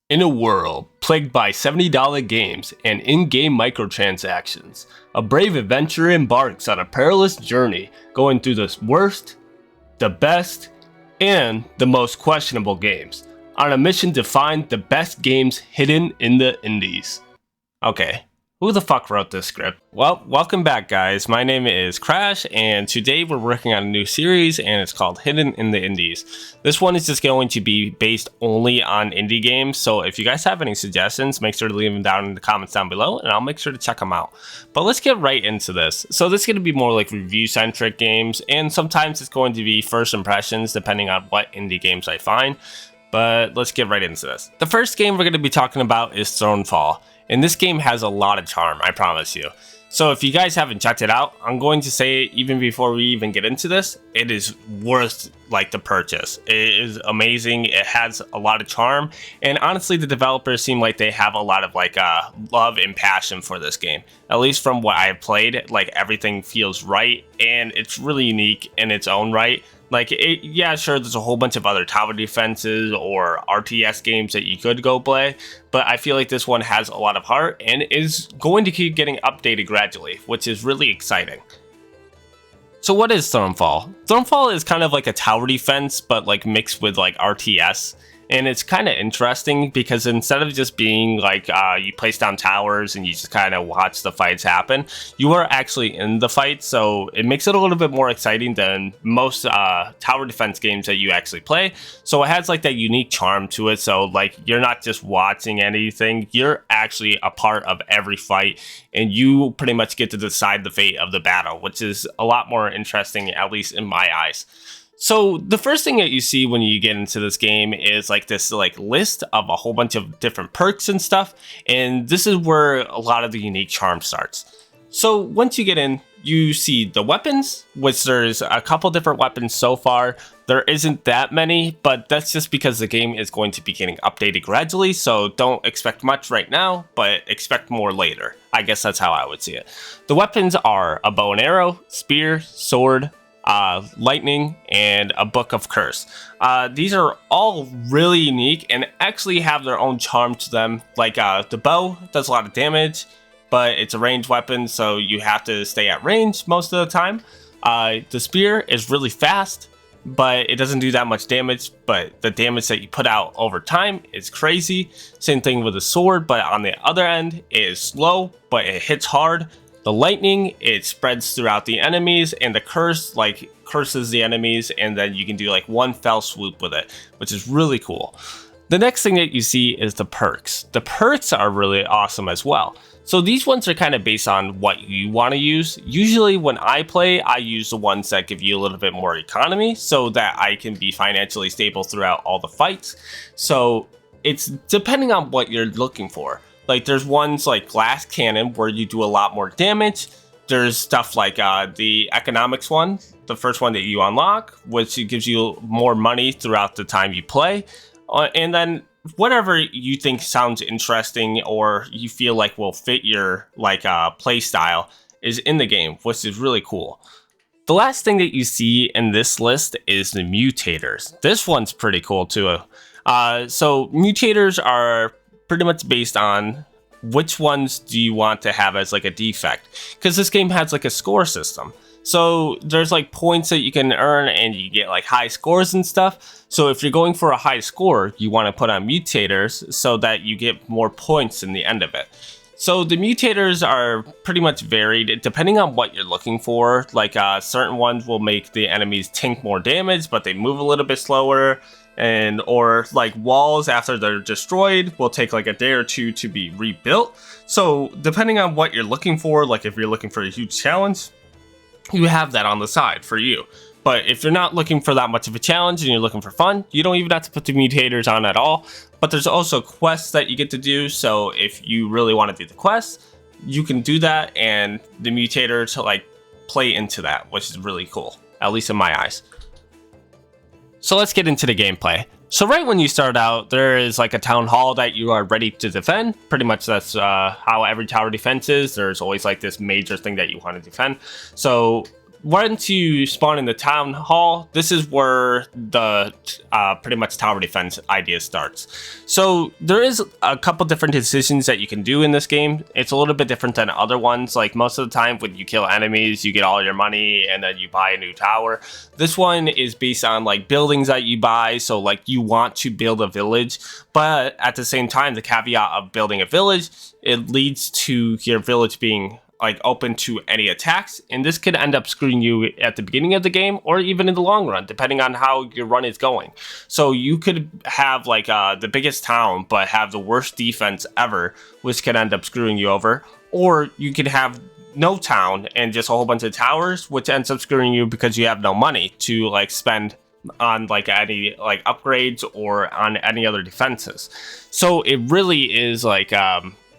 In a world plagued by $70 games and in-game microtransactions, a brave adventurer embarks on a perilous journey going through the worst, the best, and the most questionable games, on a mission to find the best games hidden in the indies. Okay, who the fuck wrote this script? Well, welcome back guys, my name is Crash and today we're working on a new series and it's called Hidden in the Indies. This one is just going to be based only on indie games, so if you guys have any suggestions, make sure to leave them down in the comments down below and I'll make sure to check them out. But let's get right into this. So this is going to be more like review-centric games and sometimes it's going to be first impressions depending on what indie games I find. But let's get right into this. The first game we're going to be talking about is Thronefall. And this game has a lot of charm, I promise you. So if you guys haven't checked it out, I'm going to say even before we even get into this, it is worth like the purchase. It is amazing. It has a lot of charm. And honestly, the developers seem like they have a lot of like love and passion for this game. At least from what I've played, like everything feels right and it's really unique in its own right. Like, yeah, sure, there's a whole bunch of other tower defenses or RTS games that you could go play, but I feel like this one has a lot of heart and is going to keep getting updated gradually, which is really exciting. So what is Thronefall? Thronefall is kind of like a tower defense, but like mixed with like RTS. And it's kind of interesting because instead of just being like you place down towers and you just kind of watch the fights happen, you are actually in the fight. So it makes it a little bit more exciting than most tower defense games that you actually play. So it has like that unique charm to it. So like you're not just watching anything, you're actually a part of every fight and you pretty much get to decide the fate of the battle, which is a lot more interesting, at least in my eyes. So the first thing that you see when you get into this game is like this like list of a whole bunch of different perks and stuff. And this is where a lot of the unique charm starts. So once you get in, you see the weapons, which there's a couple different weapons so far. There isn't that many, but that's just because the game is going to be getting updated gradually. So don't expect much right now, but expect more later. I guess that's how I would see it. The weapons are a bow and arrow, spear, sword, lightning, and a book of curse. These are all really unique and actually have their own charm to them. Like the bow does a lot of damage, but it's a ranged weapon, so you have to stay at range most of the time. The spear is really fast, but it doesn't do that much damage, but the damage that you put out over time is crazy. Same thing with the sword, but on the other end, it is slow, but it hits hard. The lightning, it spreads throughout the enemies, and the curse like curses the enemies, and then you can do like one fell swoop with it, which is really cool. The next thing that you see is the perks. The perks are really awesome as well. So these ones are kind of based on what you want to use. Usually when I play, I use the ones that give you a little bit more economy so that I can be financially stable throughout all the fights. So it's depending on what you're looking for. Like there's ones like glass cannon where you do a lot more damage. There's stuff like the economics one, the first one that you unlock, which gives you more money throughout the time you play. And then whatever you think sounds interesting or you feel like will fit your like play style is in the game, which is really cool. The last thing that you see in this list is the mutators. This one's pretty cool too. So mutators are pretty much based on which ones do you want to have as like a defect, because this game has like a score system. So there's like points that you can earn and you get like high scores and stuff. So if you're going for a high score, you want to put on mutators so that you get more points in the end of it. So the mutators are pretty much varied depending on what you're looking for. Like certain ones will make the enemies tank more damage, but they move a little bit slower. And or like walls after they're destroyed will take like a day or two to be rebuilt. So depending on what you're looking for, like if you're looking for a huge challenge, you have that on the side for you. But if you're not looking for that much of a challenge and you're looking for fun, you don't even have to put the mutators on at all. But there's also quests that you get to do. So if you really want to do the quests, you can do that, and the mutator to like play into that, which is really cool, at least in my eyes. So let's get into the gameplay. So right when you start out, there is like a town hall that you are ready to defend. Pretty much that's how every tower defense is. There's always like this major thing that you want to defend. So once you spawn in the town hall, this is where the pretty much tower defense idea starts. So there is a couple different decisions that you can do in this game. It's a little bit different than other ones. Like most of the time when you kill enemies, you get all your money and then you buy a new tower. This one is based on like buildings that you buy. So like you want to build a village, but at the same time, the caveat of building a village, it leads to your village being like open to any attacks, and this could end up screwing you at the beginning of the game or even in the long run, depending on how your run is going. So you could have like the biggest town but have the worst defense ever, which could end up screwing you over, or you could have no town and just a whole bunch of towers, which ends up screwing you because you have no money to like spend on like any like upgrades or on any other defenses. So it really is like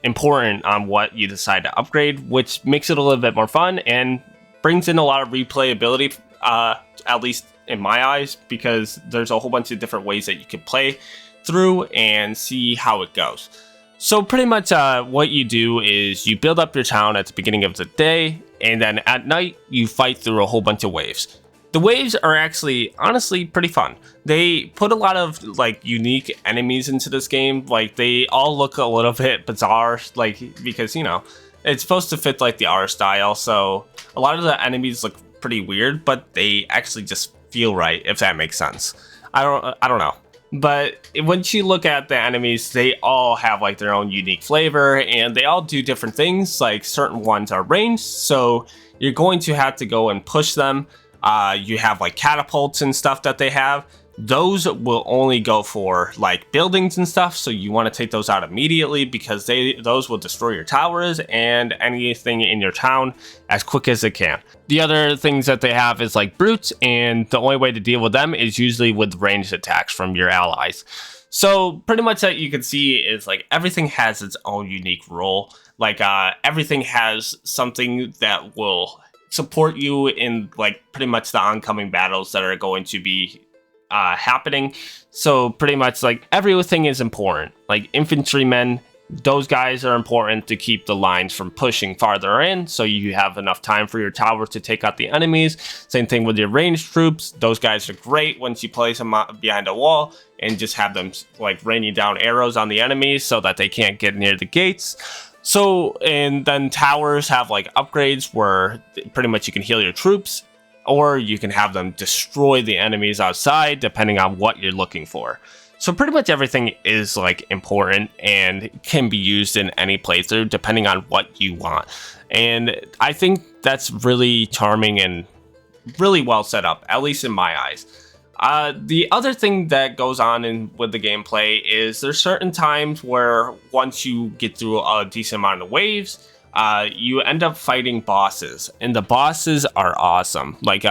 important on what you decide to upgrade, which makes it a little bit more fun and brings in a lot of replayability, at least in my eyes, because there's a whole bunch of different ways that you can play through and see how it goes. So pretty much what you do is you build up your town at the beginning of the day, and then at night you fight through a whole bunch of waves. The waves are actually, honestly, pretty fun. They put a lot of like unique enemies into this game. Like they all look a little bit bizarre, like because you know it's supposed to fit like the art style. So a lot of the enemies look pretty weird, but they actually just feel right, if that makes sense. I don't know. But once you look at the enemies, they all have like their own unique flavor, and they all do different things. Like certain ones are ranged, so you're going to have to go and push them. You have like catapults and stuff that they have. Those will only go for like buildings and stuff, so you want to take those out immediately because those will destroy your towers and anything in your town as quick as it can. The other things that they have is like brutes, and the only way to deal with them is usually with ranged attacks from your allies. So pretty much that you can see is like everything has its own unique role. Like everything has something that will support you in like pretty much the oncoming battles that are going to be happening. So pretty much like everything is important. Like infantrymen, those guys are important to keep the lines from pushing farther in, so you have enough time for your towers to take out the enemies. Same thing with your ranged troops. Those guys are great once you place them behind a wall and just have them like raining down arrows on the enemies so that they can't get near the gates. So, and then towers have like upgrades where pretty much you can heal your troops, or you can have them destroy the enemies outside, depending on what you're looking for. So pretty much everything is like important and can be used in any playthrough, depending on what you want. And I think that's really charming and really well set up, at least in my eyes. The other thing that goes on with the gameplay is there's certain times where once you get through a decent amount of waves, you end up fighting bosses, and the bosses are awesome. Like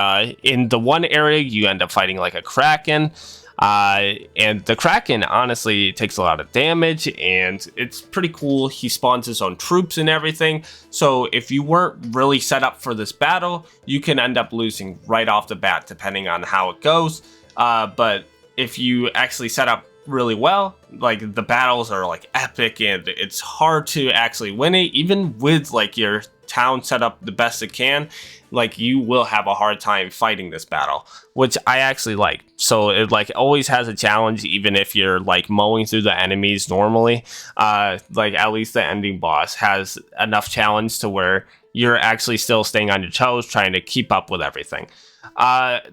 in the one area, you end up fighting like a kraken, and the kraken honestly takes a lot of damage, and it's pretty cool. He spawns his own troops and everything. So if you weren't really set up for this battle, you can end up losing right off the bat, depending on how it goes. But if you actually set up really well, like the battles are like epic, and it's hard to actually win it, even with like your town set up the best it can. Like you will have a hard time fighting this battle, which I actually like. So it like always has a challenge, even if you're like mowing through the enemies normally. Like at least the ending boss has enough challenge to where you're actually still staying on your toes, trying to keep up with everything.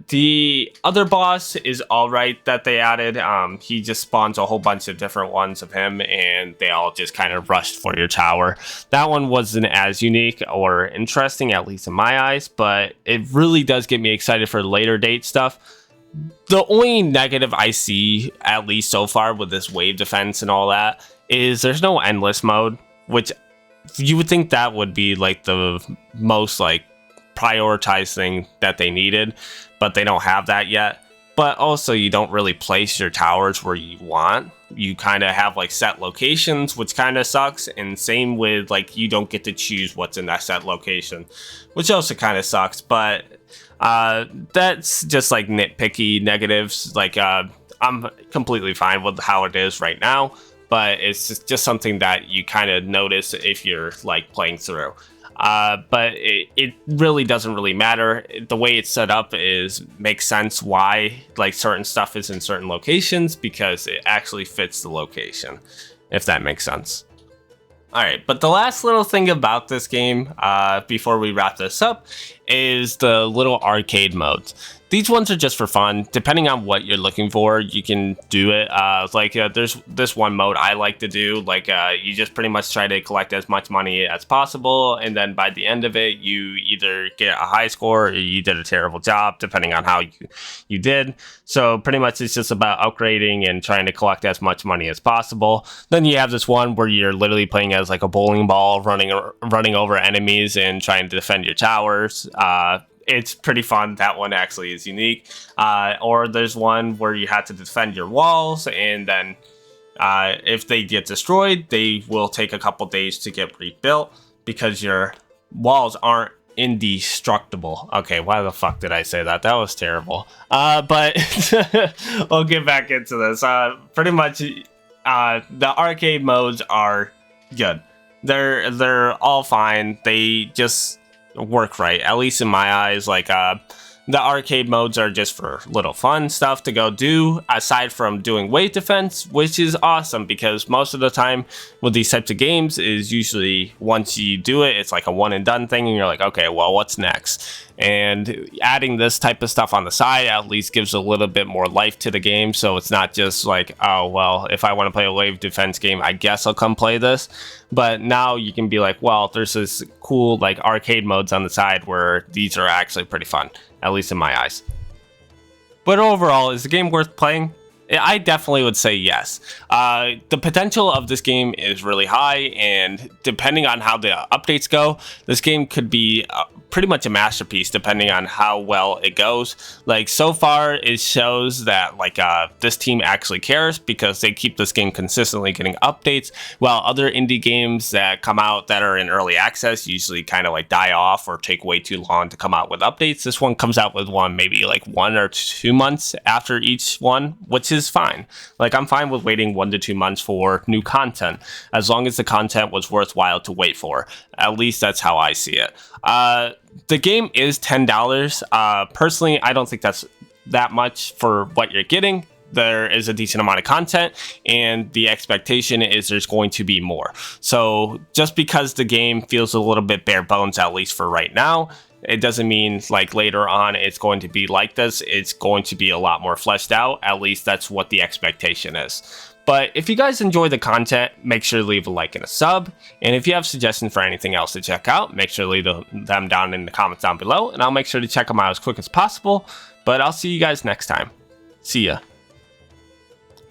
The other boss is alright that they added. He just spawns a whole bunch of different ones of him, and they all just kind of rushed for your tower. That one wasn't as unique or interesting, at least in my eyes, but it really does get me excited for later date stuff. The only negative I see, at least so far, with this wave defense and all that, is there's no endless mode, which you would think that would be like the most like prioritized thing that they needed, but they don't have that yet. But also you don't really place your towers where you want. You kind of have like set locations, which kind of sucks, and same with like you don't get to choose what's in that set location, which also kind of sucks. But that's just like nitpicky negatives. Like I'm completely fine with how it is right now, but it's just something that you kind of notice if you're like playing through. but it really doesn't really matter. The way it's set up makes sense why like certain stuff is in certain locations, because it actually fits the location, if that makes sense. Alright, but the last little thing about this game, before we wrap this up, is the little arcade modes. These ones are just for fun. Depending on what you're looking for, you can do it. There's this one mode I like to do. You just pretty much try to collect as much money as possible, and then by the end of it, you either get a high score or you did a terrible job, depending on how you did. So pretty much it's just about upgrading and trying to collect as much money as possible. Then you have this one where you're literally playing as like a bowling ball, running over enemies and trying to defend your towers. It's pretty fun. That one actually is unique. Or there's one where you have to defend your walls, and then if they get destroyed, they will take a couple days to get rebuilt because your walls aren't indestructible. Okay, why the fuck did I say that? That was terrible. But we'll get back into this. Pretty much, the arcade modes are good. They're all fine. They just work right, at least in my eyes. The arcade modes are just for little fun stuff to go do, aside from doing wave defense, which is awesome because most of the time with these types of games is usually once you do it, it's like a one and done thing and you're like, okay, well, what's next? And adding this type of stuff on the side at least gives a little bit more life to the game, so it's not just like, oh, well, if I want to play a wave defense game, I guess I'll come play this. But now you can be like, well, there's this cool like arcade modes on the side where these are actually pretty fun, at least in my eyes. But overall, is the game worth playing? I definitely would say yes. The potential of this game is really high, and depending on how the updates go, this game could be pretty much a masterpiece depending on how well it goes. Like, so far it shows that this team actually cares because they keep this game consistently getting updates, while other indie games that come out that are in early access usually kind of like die off or take way too long to come out with updates. This one comes out with one maybe like 1 or 2 months after each one, which is fine. Like, I'm fine with waiting 1 to 2 months for new content, as long as the content was worthwhile to wait for. At least that's how I see it. The game is $10. Personally, I don't think that's that much for what you're getting. There is a decent amount of content, and the expectation is there's going to be more. So just because the game feels a little bit bare bones, at least for right now, it doesn't mean like later on it's going to be like this. It's going to be a lot more fleshed out. At least that's what the expectation is. But if you guys enjoy the content, make sure to leave a like and a sub. And if you have suggestions for anything else to check out, make sure to leave them down in the comments down below, and I'll make sure to check them out as quick as possible. But I'll see you guys next time. See ya.